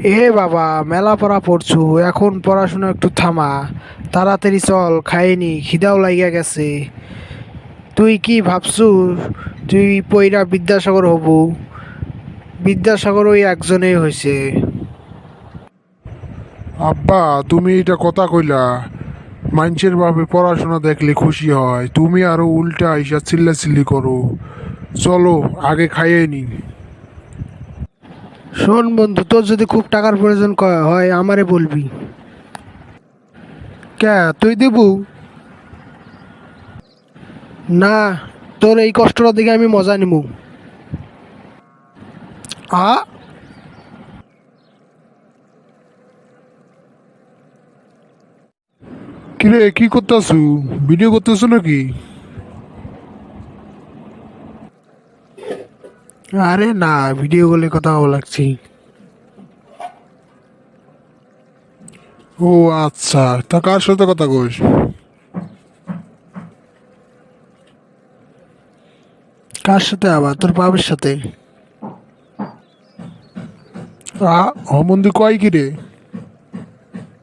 এ বাবা, মেলা পড়া পড়ছু, এখন পড়াশোনা একটু থামা। তাড়াতাড়ি চল, খাইনি, খিদাও লাইগা গেছে। তুই কি ভাবছু তুই পইরা বিদ্যাসাগর হবু? বিদ্যাসাগর ওই একজনেই হয়েছে। আব্বা, তুমি এটা কথা কইলা? মানুষের ভাবে পড়াশোনা দেখলে খুশি হয়, তুমি আরো উল্টা আইসা চিল্লাচিল্লি করো। চলো আগে খাইয়ে নি। শোন বন্ধু, তোর যদি খুব টাকার প্রয়োজন হয় আমারে বলবি। কে, তুই দিবু? না, তোর এই কষ্টটা দেখে আমি মজা নিমু। আ কিরে, কি করতেছু? ভিডিও করতেছো নাকি? আরে না, ভিডিও কলে কথা লাগছি। ও আচ্ছা, তা কার সাথে কথা কইস? কার সাথে আবার? তোর বাবার সাথে। আ, অমন্দি কয় কিরে?